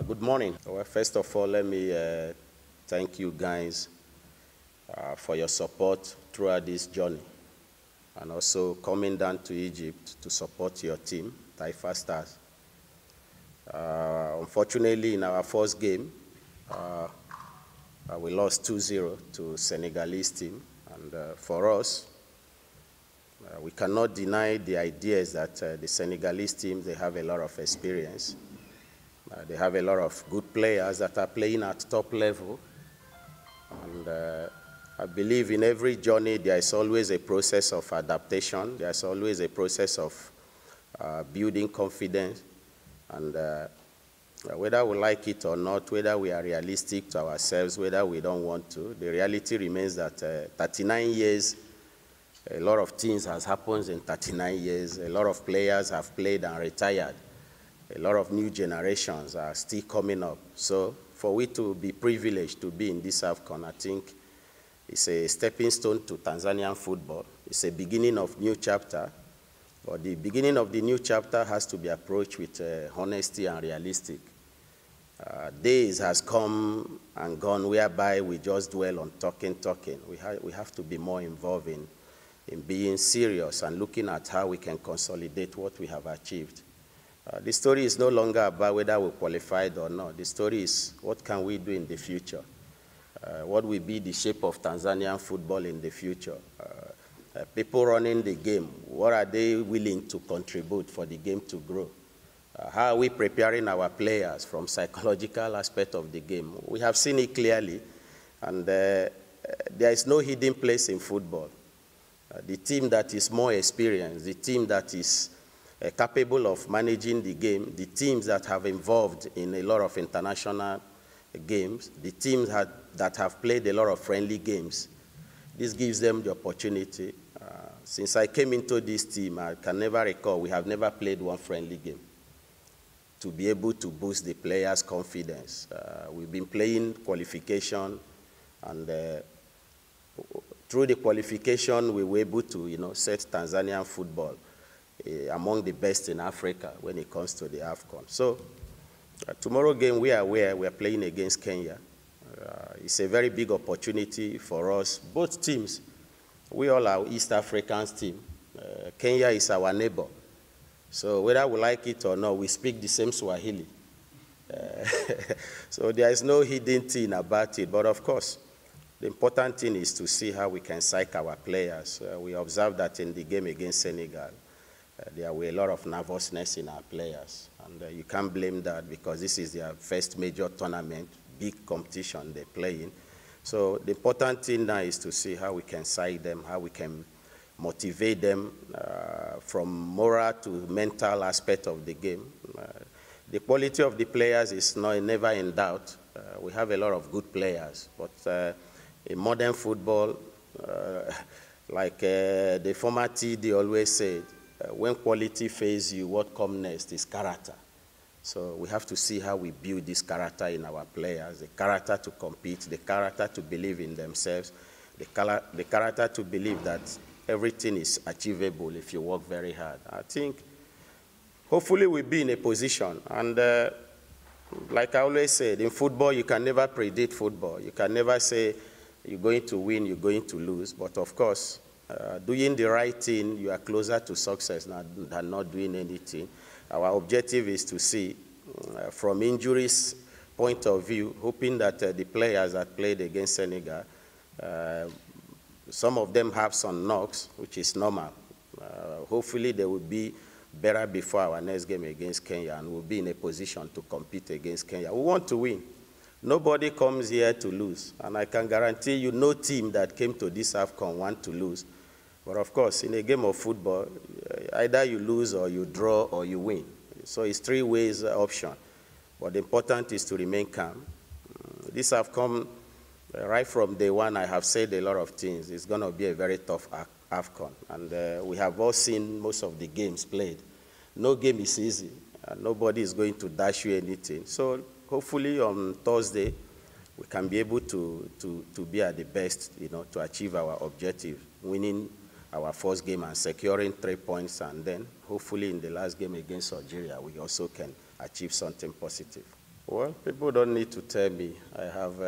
Good morning. Well, first of all, let me thank you guys for your support throughout this journey, and also coming down to Egypt to support your team, Taifa Stars. Unfortunately, in our first game, we lost 2-0 to Senegalese team, and for us, we cannot deny the ideas that the Senegalese team, they have a lot of experience. They have a lot of good players that are playing at top level. And I believe in every journey there is always a process of adaptation. There is always a process of building confidence. And whether we like it or not, whether we are realistic to ourselves, whether we don't want to, the reality remains that 39 years, a lot of things has happened in 39 years. A lot of players have played and retired. A lot of new generations are still coming up. So for we to be privileged to be in this AFCON, I think it's a stepping stone to Tanzanian football. It's a beginning of new chapter. But the beginning of the new chapter has to be approached with honesty and realistic. Days has come and gone whereby we just dwell on talking. We have to be more involved in being serious and looking at how we can consolidate what we have achieved. The story is no longer about whether we qualified or not. The story is what can we do in the future? What will be the shape of Tanzanian football in the future? People running the game, what are they willing to contribute for the game to grow? How are we preparing our players from psychological aspect of the game? We have seen it clearly, and there is no hidden place in football. The team that is more experienced, the team that is capable of managing the game, the teams that have involved in a lot of international games, the teams that have played a lot of friendly games. This gives them the opportunity. Since I came into this team, I can never recall, we have never played one friendly game to be able to boost the players' confidence. We've been playing qualification, and through the qualification, we were able to set Tanzanian football among the best in Africa when it comes to the AFCON. So tomorrow game, we are playing against Kenya. It's a very big opportunity for us, both teams. We all are East African team. Kenya is our neighbor. So whether we like it or not, we speak the same Swahili. So there is no hidden thing about it. But of course, the important thing is to see how we can psych our players. We observed that in the game against Senegal, there were a lot of nervousness in our players. And you can't blame that because this is their first major tournament, big competition they're playing. So the important thing now is to see how we can psych them, how we can motivate them from moral to mental aspect of the game. The quality of the players is never in doubt. We have a lot of good players, but in modern football, like the former TD always said, when quality fails you, what comes next is character. So we have to see how we build this character in our players, the character to compete, the character to believe in themselves, the character to believe that everything is achievable if you work very hard. I think hopefully we'll be in a position. And like I always said, in football, you can never predict football. You can never say you're going to win, you're going to lose. But of course, doing the right thing, you are closer to success than not doing anything. Our objective is to see, from injuries point of view, hoping that the players that played against Senegal, some of them have some knocks, which is normal. Hopefully they will be better before our next game against Kenya, and we'll be in a position to compete against Kenya. We want to win. Nobody comes here to lose, and I can guarantee you no team that came to this AFCON want to lose. But of course, in a game of football, either you lose or you draw or you win. So it's three ways option. But the important is to remain calm. This AFCON, right from day one, I have said a lot of things. It's going to be a very tough AFCON. And we have all seen most of the games played. No game is easy. Nobody is going to dash you anything. So hopefully on Thursday, we can be able to be at the best, to achieve our objective, winning our first game and securing 3 points, and then hopefully in the last game against Algeria, we also can achieve something positive. Well, people don't need to tell me. I have,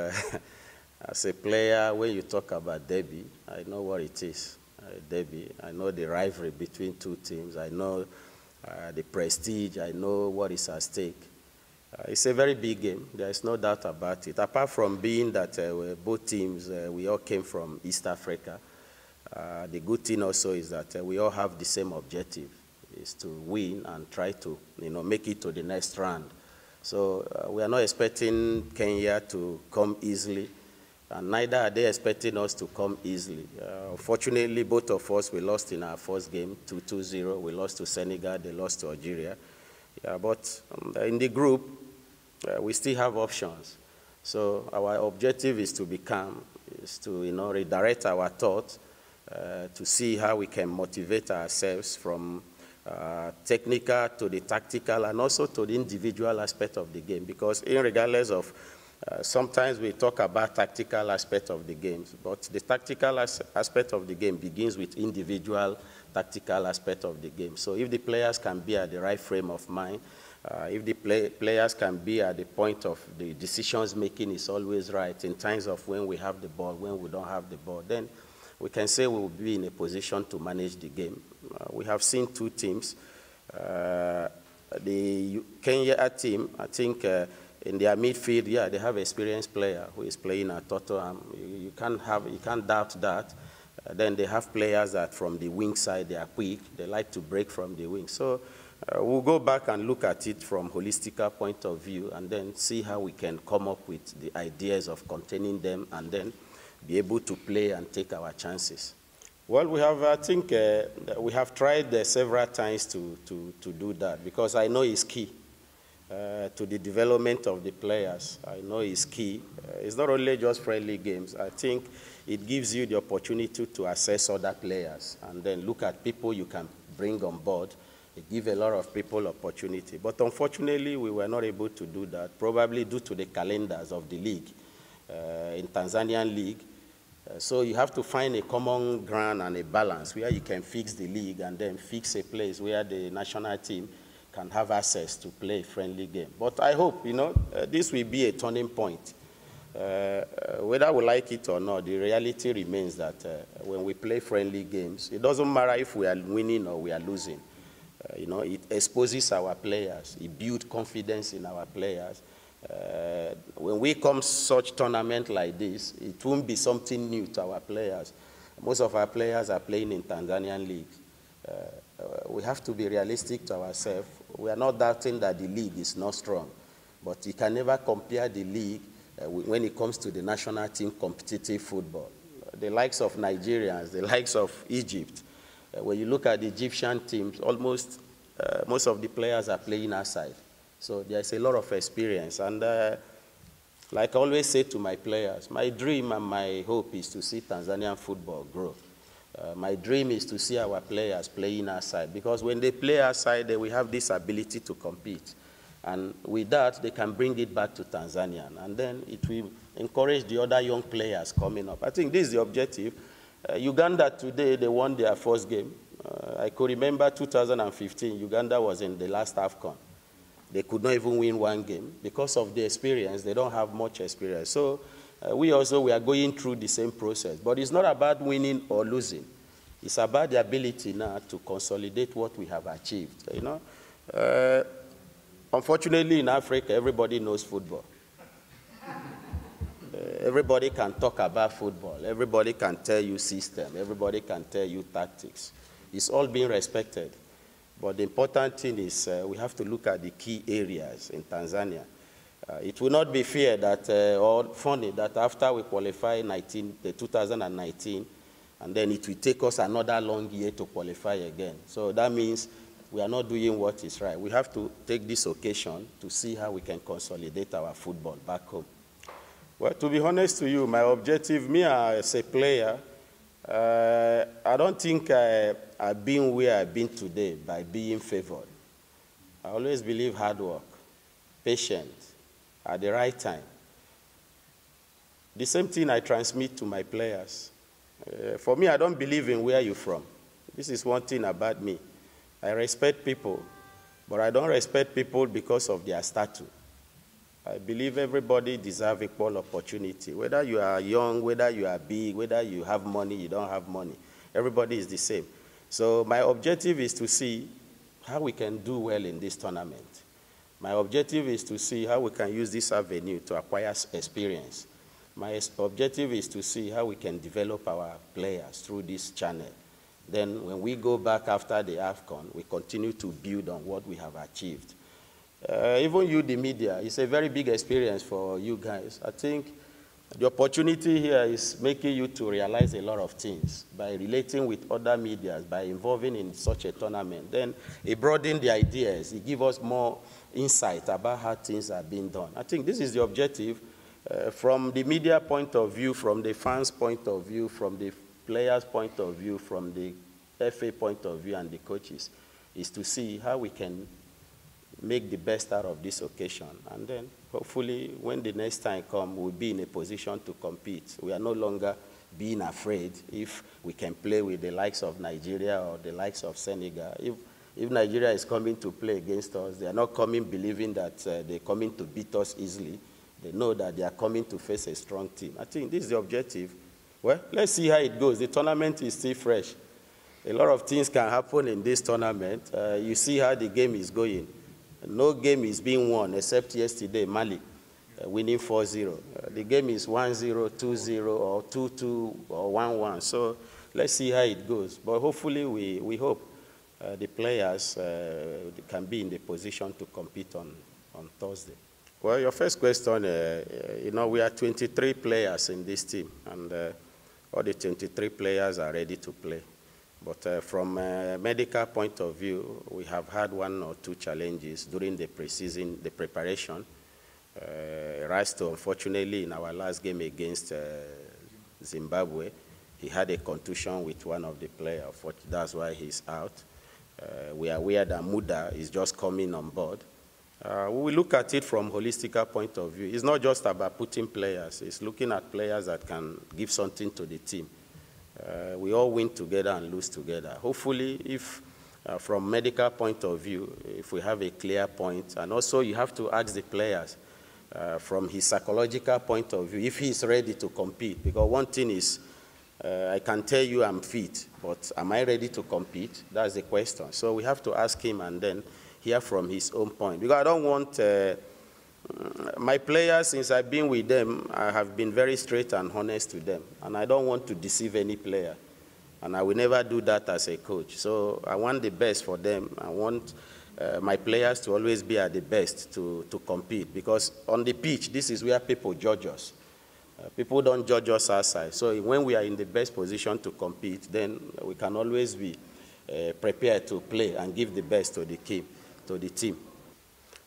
as a player, when you talk about derby, I know what it is. Derby, I know the rivalry between two teams. I know the prestige. I know what is at stake. It's a very big game. There is no doubt about it. Apart from being that both teams, we all came from East Africa, the good thing also is that we all have the same objective, is to win and try to make it to the next round. So we are not expecting Kenya to come easily, and neither are they expecting us to come easily. Unfortunately, both of us, we lost in our first game, 2-0. We lost to Senegal, they lost to Algeria. Yeah, but in the group, we still have options. So our objective is to be calm, is to redirect our thoughts, to see how we can motivate ourselves from technical to the tactical and also to the individual aspect of the game. Because regardless of, sometimes we talk about tactical aspect of the games, but the tactical aspect of the game begins with individual tactical aspect of the game. So if the players can be at the right frame of mind, if the players can be at the point of the decisions making is always right in times of when we have the ball, when we don't have the ball, then we can say we will be in a position to manage the game. We have seen two teams. The Kenya team, I think in their midfield, yeah, they have an experienced player who is playing at Tottenham. You can't doubt that. Then they have players that from the wing side, they are quick. They like to break from the wing. So we'll go back and look at it from a holistic point of view and then see how we can come up with the ideas of containing them and then be able to play and take our chances. Well, we have, I think, we have tried several times to do that because I know it's key to the development of the players. I know it's key. It's not only just friendly games. I think it gives you the opportunity to assess other players and then look at people you can bring on board. It gives a lot of people opportunity. But unfortunately, we were not able to do that, probably due to the calendars of the league, in Tanzanian league. So you have to find a common ground and a balance where you can fix the league and then fix a place where the national team can have access to play a friendly game. But I hope, this will be a turning point. Whether we like it or not, the reality remains that when we play friendly games, it doesn't matter if we are winning or we are losing. It exposes our players. It builds confidence in our players. When we come such tournament like this, it won't be something new to our players. Most of our players are playing in Tanzanian league. We have to be realistic to ourselves. We are not doubting that the league is not strong, but you can never compare the league when it comes to the national team competitive football. The likes of Nigerians, the likes of Egypt. When you look at the Egyptian teams, almost most of the players are playing outside. So there's a lot of experience. And like I always say to my players, my dream and my hope is to see Tanzanian football grow. My dream is to see our players playing outside, because when they play outside, they will have this ability to compete. And with that, they can bring it back to Tanzania. And then it will encourage the other young players coming up. I think this is the objective. Uganda today, they won their first game. I could remember 2015, Uganda was in the last AFCON. They could not even win one game. Because of the experience, they don't have much experience. So we are going through the same process. But it's not about winning or losing. It's about the ability now to consolidate what we have achieved. Unfortunately, in Africa, everybody knows football. Everybody can talk about football. Everybody can tell you system. Everybody can tell you tactics. It's all being respected. But the important thing is we have to look at the key areas in Tanzania. It will not be fair that, or funny that after we qualify 2019, and then it will take us another long year to qualify again. So that means we are not doing what is right. We have to take this occasion to see how we can consolidate our football back home. Well, to be honest to you, my objective, me as a player, I don't think I've been where I've been today by being favored. I always believe hard work, patience, at the right time. The same thing I transmit to my players. For me, I don't believe in where you're from. This is one thing about me. I respect people, but I don't respect people because of their status. I believe everybody deserves equal opportunity. Whether you are young, whether you are big, whether you have money, you don't have money. Everybody is the same. So my objective is to see how we can do well in this tournament. My objective is to see how we can use this avenue to acquire experience. My objective is to see how we can develop our players through this channel. Then when we go back after the AFCON, we continue to build on what we have achieved. Even you, the media, it's a very big experience for you guys. I think the opportunity here is making you to realize a lot of things by relating with other medias, by involving in such a tournament. Then it broadens the ideas. It gives us more insight about how things are being done. I think this is the objective from the media point of view, from the fans' point of view, from the players' point of view, from the FA point of view and the coaches, is to see how we can make the best out of this occasion. And then hopefully when the next time comes, we'll be in a position to compete. We are no longer being afraid if we can play with the likes of Nigeria or the likes of Senegal. If Nigeria is coming to play against us, they are not coming believing that they're coming to beat us easily. They know that they are coming to face a strong team. I think this is the objective. Well, let's see how it goes. The tournament is still fresh. A lot of things can happen in this tournament. You see how the game is going. No game is being won except yesterday, Mali, winning 4-0. The game is 1-0, 2-0, or 2-2, or 1-1. So let's see how it goes. But hopefully we hope the players can be in the position to compete on Thursday. Well, your first question, you know, we are 23 players in this team, and all the 23 players are ready to play. But from a medical point of view, we have had 1 or 2 challenges during the preseason, the preparation. Risto, unfortunately, in our last game against Zimbabwe, he had a contusion with one of the players. That's why he's out. We are aware that Muda is just coming on board. We look at it from a holistic point of view. It's not just about putting players. It's looking at players that can give something to the team. We all win together and lose together. Hopefully, if from medical point of view, if we have a clear point, and also you have to ask the players from his psychological point of view, if he's ready to compete. Because one thing is, I can tell you I'm fit, but am I ready to compete? That's the question. So we have to ask him and then hear from his own point. Because I don't want my players, since I've been with them, I have been very straight and honest to them. And I don't want to deceive any player. And I will never do that as a coach. So I want the best for them. I want my players to always be at the best to compete. Because on the pitch, this is where people judge us. People don't judge us outside. So when we are in the best position to compete, then we can always be prepared to play and give the best to the team.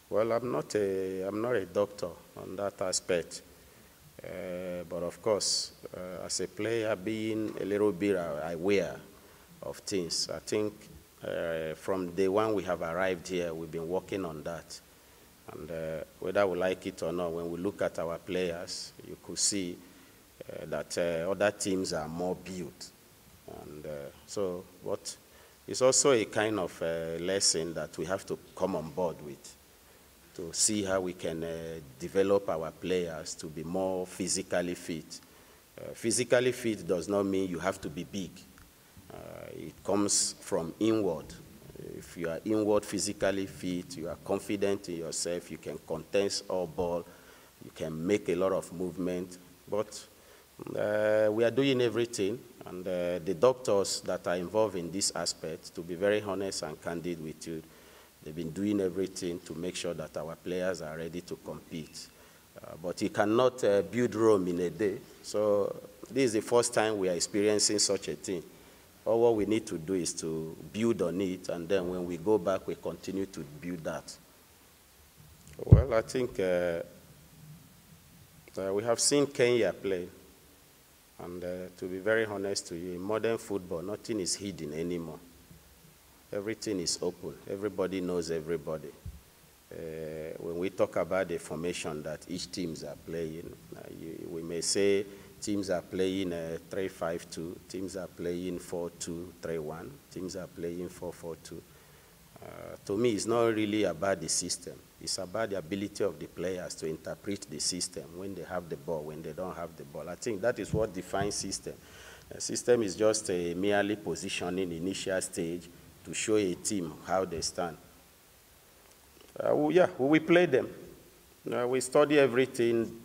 Well, I'm not a doctor on that aspect. But of course, as a player, being a little bit aware of things, I think from day one we have arrived here, we've been working on that. And whether we like it or not, when we look at our players, you could see that other teams are more built. And so, but it's also a kind of lesson that we have to come on board with, to see how we can develop our players to be more physically fit. Physically fit does not mean you have to be big. It comes from inward. If you are inward physically fit, you are confident in yourself, you can contest all ball, you can make a lot of movement. But we are doing everything, and the doctors that are involved in this aspect, to be very honest and candid with you, they've been doing everything to make sure that our players are ready to compete. But you cannot build Rome in a day. So this is the first time we are experiencing such a thing. All what we need to do is to build on it, and then when we go back, we continue to build that. Well, I think we have seen Kenya play. And to be very honest to you, in modern football, nothing is hidden anymore. Everything is open. Everybody knows everybody. When we talk about the formation that each teams are playing, we may say teams are playing 3-5-2, teams are playing 4-2-3-1, teams are playing 4-4-2. To me, it's not really about the system. It's about the ability of the players to interpret the system when they have the ball, when they don't have the ball. I think that is what defines system. A system is just a merely positioning initial stage to show a team how they stand. We play them. We study everything.